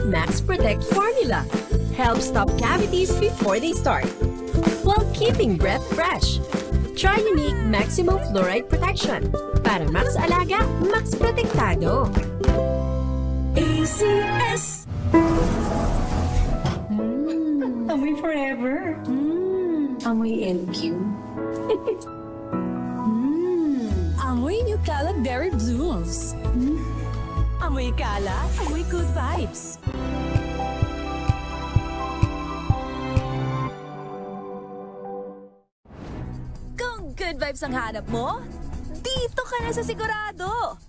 Max Protect formula. Helps stop cavities before they start, while keeping breath fresh. Try Unique Maximum Fluoride Protection. Para Max Alaga, Max Protektado. ACS. Amoy forever. Amoy LQ. Amoy New Cala Berry Blooms. Amoy Cala, amoy good vibes. Kung good vibes ang hanap mo, dito ka na sa sigurado.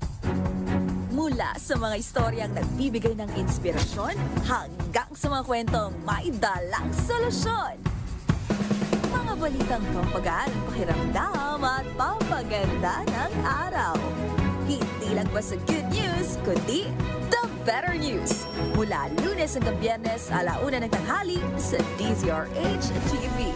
Mula sa mga istoryang nagbibigay ng inspirasyon hanggang sa mga kwentong may dalang solusyon. Mga balitang pampagaan ng pakiramdam at pampaganda ng araw. Hindi lang ba sa good news, kundi the better news. Mula Lunes hanggang Biyernes, 1:00 ng tanghali sa DZRH TV.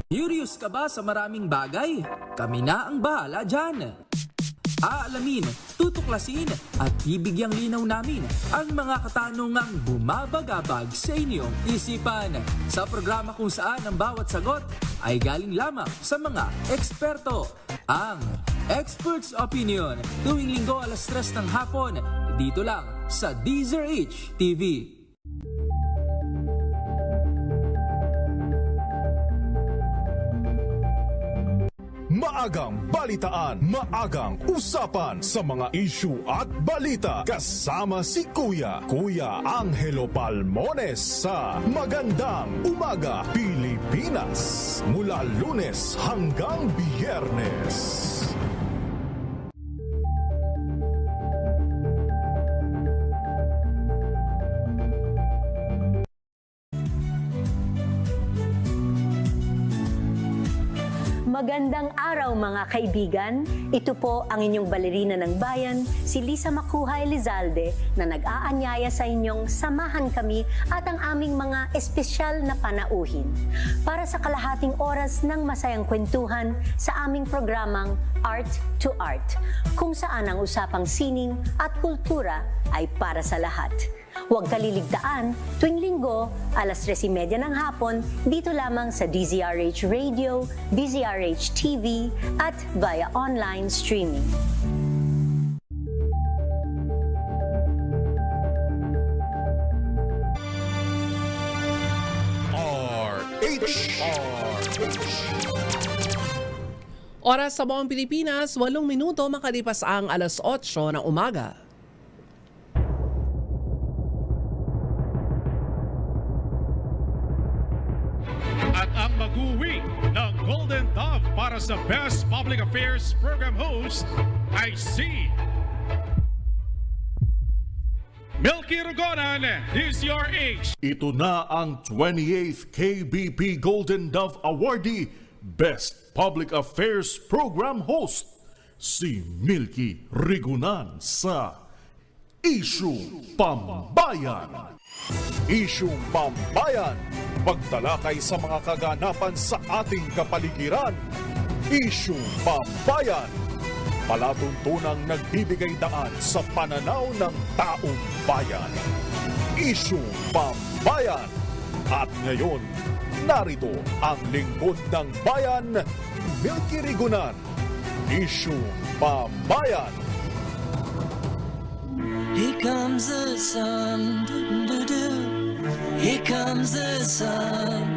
Curious ka ba sa maraming bagay? Kami na ang bahala dyan. Aalamin, tutuklasin at bibigyang linaw namin ang mga katanungang bumabagabag sa inyong isipan. Sa programa kung saan ang bawat sagot ay galing lamang sa mga eksperto. Ang Expert's Opinion, tuwing linggo 3:00 ng hapon, dito lang sa DZRH TV. Maagang balitaan, maagang usapan sa mga issue at balita. Kasama si Kuya Angelo Palmones sa Magandang Umaga Pilipinas. Mula Lunes hanggang Biyernes. Magandang araw mga kaibigan. Ito po ang inyong balerina ng bayan, si Lisa Makuhay Lizalde, na nag-aanyaya sa inyong samahan kami at ang aming mga espesyal na panauhin para sa kalahating oras ng masayang kwentuhan sa aming programang Art to Art, kung saan ang usapang sining at kultura ay para sa lahat. Huwag kaliligtaan, tuwing linggo, 3:30 ng hapon, dito lamang sa DZRH Radio, DZRH TV, at via online streaming. Oras sa buong Pilipinas, 8 minuto makalipas ang 8:00 ng umaga. At ang mag-uwi ng Golden Dove para sa Best Public Affairs Program Host ay si Milky Rugonan, DZRH. Ito na ang 28th KBP Golden Dove Awardee, Best Public Affairs Program Host, si Milky Rigunan sa Isyung Pambayan. Isyung Pambayan, pagtalakay sa mga kaganapan sa ating kapaligiran. Isyung Pambayan, palatuntunang nagbibigay daan sa pananaw ng taong bayan. Isyung Pambayan. At ngayon, narito ang lingkod ng bayan, Milky Rigunan. Isyung Pambayan. Here comes the sun, doo-doo-doo. Here comes the sun.